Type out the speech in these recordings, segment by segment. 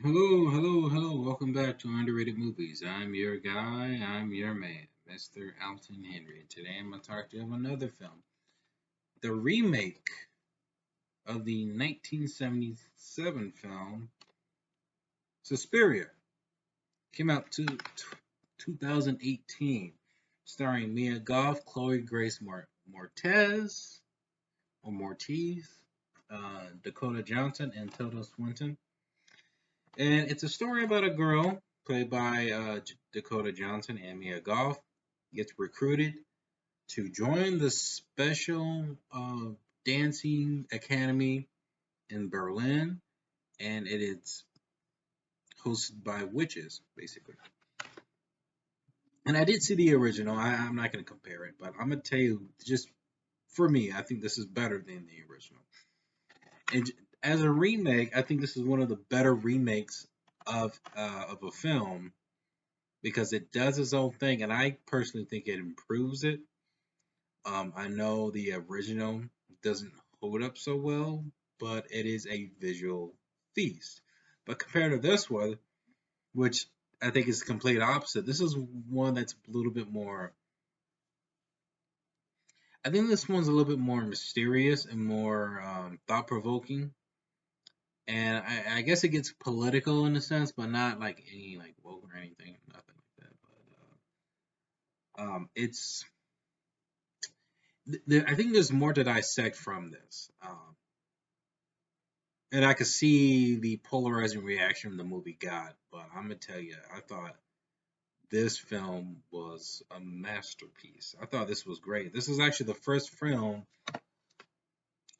Hello, hello, hello. Welcome back to Underrated Movies. I'm your guy, I'm your man, Mr. Alton Henry. Today I'm going to talk to you about another film. The remake of the 1977 film SuSpiRiA came out to 2018, starring Mia Goth, Chloe Grace Mortez, or Mortiz, Dakota Johnson, and Tilda Swinton. And it's a story about a girl played by Dakota Johnson and Mia Goth gets recruited to join the special dancing academy in Berlin, and it is hosted by witches, basically. And I did see the original. I'm not going to compare it, but I'm going to tell you, just for me, I think this is better than the original. And as a remake, I think this is one of the better remakes of a film because it does its own thing, and I personally think it improves it. I know the original doesn't hold up so well, but it is a visual feast. But compared to this one, which I think is the complete opposite, this is one that's a little bit more. I think this one's a little bit more mysterious and more thought provoking. And I guess it gets political in a sense, but not like any like woke or anything, nothing like that. But it's I think there's more to dissect from this. And I could see the polarizing reaction the movie got, but I'm gonna tell you, I thought this film was a masterpiece. I thought this was great. This is actually the first film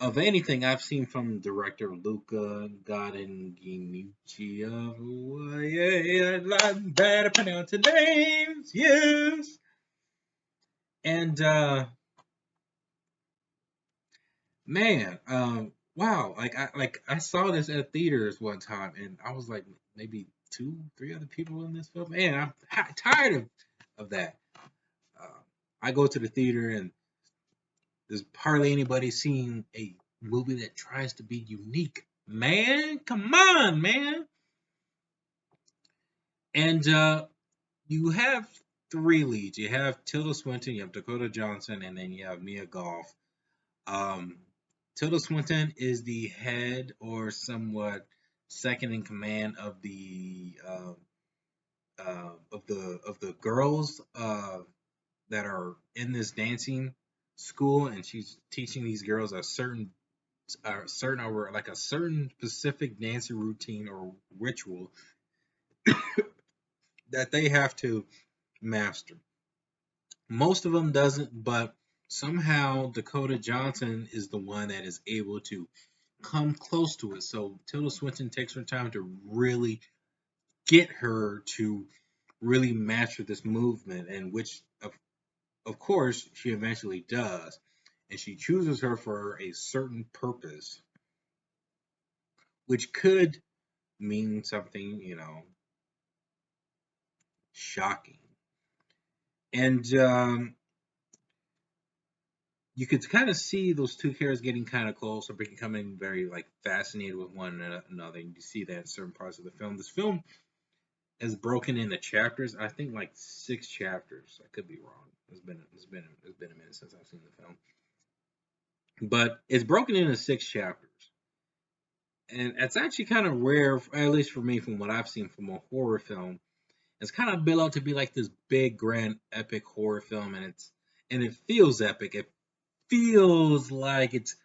of anything I've seen from director Luca Guadagnino. Yeah, I'm bad at pronouncing names, yes. And man, wow! Like I saw this at theaters one time, and I was like maybe two, three other people in this film. Man, I'm tired of that. Uh, I go to the theater, and there's hardly anybody seeing a movie that tries to be unique. Man, come on, man! And you have three leads. You have Tilda Swinton, you have Dakota Johnson, and then you have Mia Goth. Um, Tilda Swinton is the head or somewhat second in command of the girls that are in this dancing school, and she's teaching these girls a certain specific dancing routine or ritual that they have to master. Most of them doesn't, but somehow Dakota Johnson is the one that is able to come close to it. So Tilda Swinton takes her time to really get her to really master this movement, and which of course she eventually does. And she chooses her for a certain purpose, which could mean something, shocking. And you could kind of see those two characters getting kind of close or becoming very like fascinated with one another. And you see that in certain parts of the film. This film is broken into chapters. I think like 6 chapters. I could be wrong. It's been a minute since I've seen the film, but it's broken into 6 chapters, and it's actually kind of rare, at least for me, from what I've seen from a horror film. It's kind of built out to be like this big, grand, epic horror film, and it feels epic. It feels like it's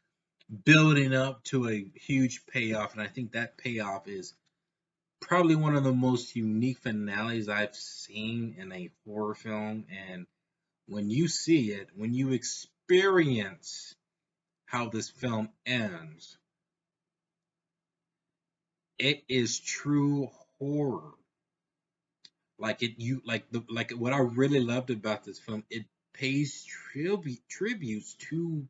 building up to a huge payoff, and I think that payoff is probably one of the most unique finales I've seen in a horror film. And when you see it, when you experience how this film ends, it is true horror. Like it, you like what I really loved about this film. It pays tributes to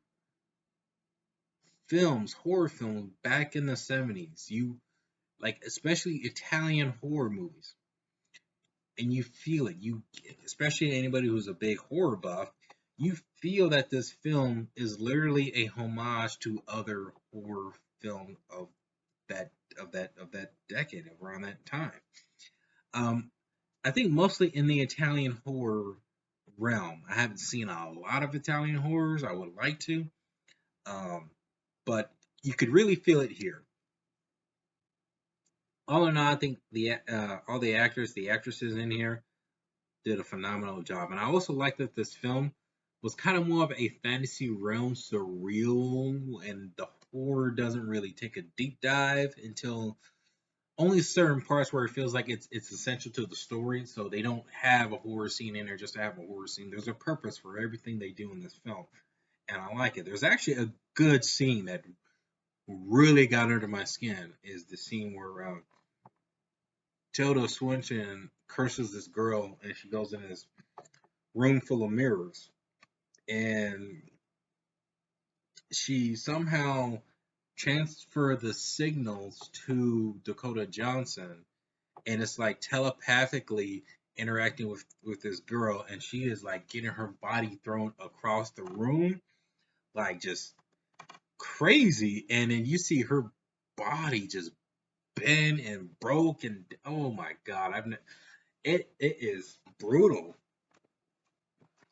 horror films back in the 70s. You like especially Italian horror movies, and you feel it. You especially anybody who's a big horror buff, you feel that this film is literally a homage to other horror film of that of that decade, around that time. Um, I think mostly in the Italian horror realm. I haven't seen a lot of Italian horrors. I would like to, um, but you could really feel it here. All in all, I think all the actors, the actresses in here did a phenomenal job, and I also like that this film was kind of more of a fantasy realm, surreal, and the horror doesn't really take a deep dive until only certain parts where it feels like it's essential to the story. So they don't have a horror scene in there just to have a horror scene. There's a purpose for everything they do in this film, and I like it. There's actually a good scene that really got under my skin. Is the scene where Tilda Swinton curses this girl, and she goes in this room full of mirrors, and she somehow transfer the signals to Dakota Johnson, and it's like telepathically interacting with this girl, and she is like getting her body thrown across the room, like just crazy. And then you see her body just bend and broke, and oh my god, it is brutal.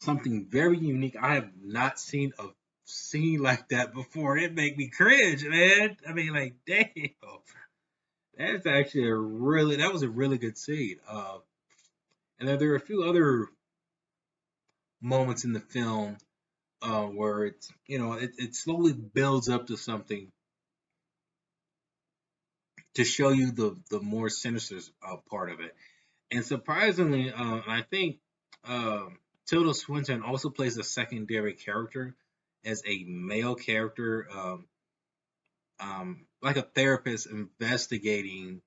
Something very unique. I have not seen a scene like that before. It make me cringe, man. I mean, like, damn. That's actually that was a really good scene. And then there are a few other moments in the film where it slowly builds up to something to show you the more sinister part of it. And surprisingly, I think Tilda Swinton also plays a secondary character as a male character, like a therapist investigating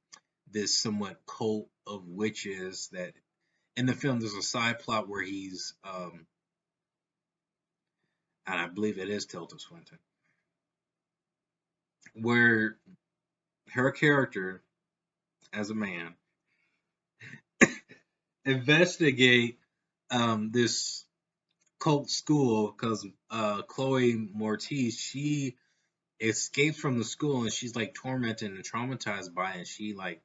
this somewhat cult of witches. That in the film there's a side plot where he's and I believe it is Tilda Swinton, where her character as a man investigate this cult school because Chloe Mortiz, she escapes from the school and she's like tormented and traumatized by it. And she like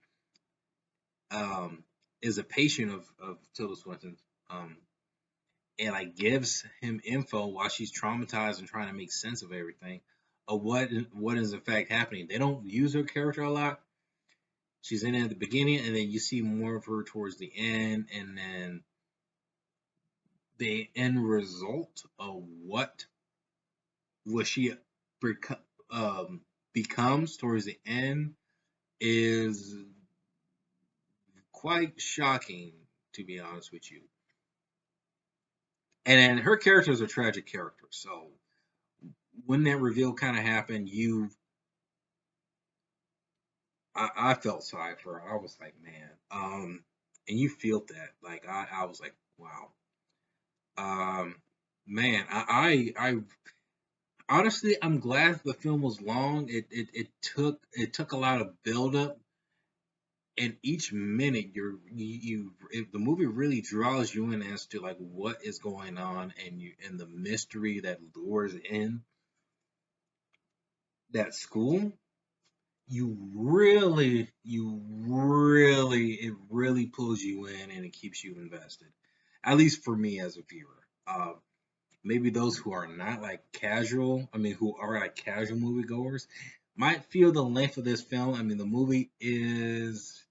um, is a patient of Tilda Swinton's, um, and like gives him info while she's traumatized and trying to make sense of everything of what is in fact happening. They don't use her character a lot. She's in it at the beginning, and then you see more of her towards the end, and then the end result of what she becomes towards the end is quite shocking, to be honest with you. And then her character is a tragic character, so when that reveal kind of happened, I felt sorry for her. I was like, man, and you feel that, like I was like, wow, um, man, I honestly, I'm glad the film was long. It took a lot of build up, and each minute the movie really draws you in as to like what is going on, and the mystery that lures in that school. It really pulls you in and it keeps you invested. At least for me as a viewer. Maybe those who are not like who are like casual moviegoers, might feel the length of this film. I mean, the movie is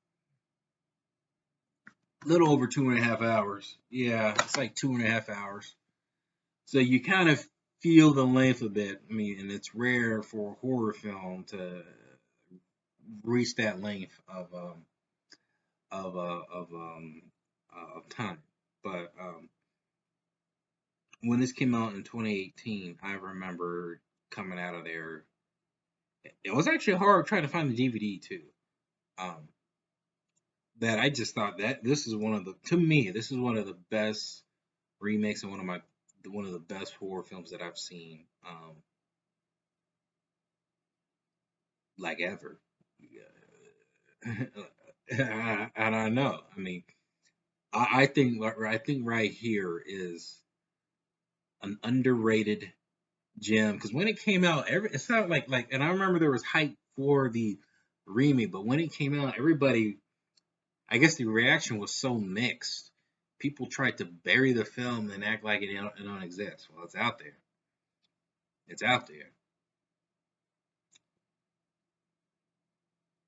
a little over 2.5 hours. Yeah, it's like 2.5 hours. So you kind of feel the length of it. I mean, and it's rare for a horror film to reach that length of time. But when this came out in 2018, I remember coming out of there. It was actually hard trying to find the DVD too. Um, that I just thought that this is one of the best remakes and one of the best horror films that I've seen, like ever. And I know. I mean, I think right here is an underrated gem because when it came out, it's not like, and I remember there was hype for the remake, but when it came out, everybody, I guess the reaction was so mixed. People tried to bury the film and act like it don't exist. Well, it's out there. It's out there.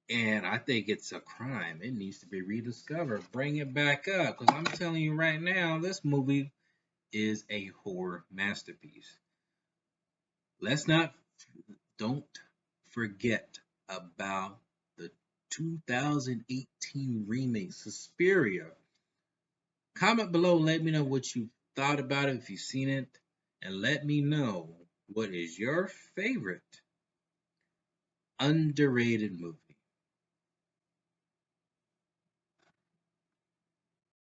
And I think it's a crime. It needs to be rediscovered. Bring it back up. Because I'm telling you right now, this movie is a horror masterpiece. Let's not, don't forget about the 2018 remake, SuSpiRiA. Comment below, let me know what you thought about it, if you've seen it, and let me know what is your favorite underrated movie.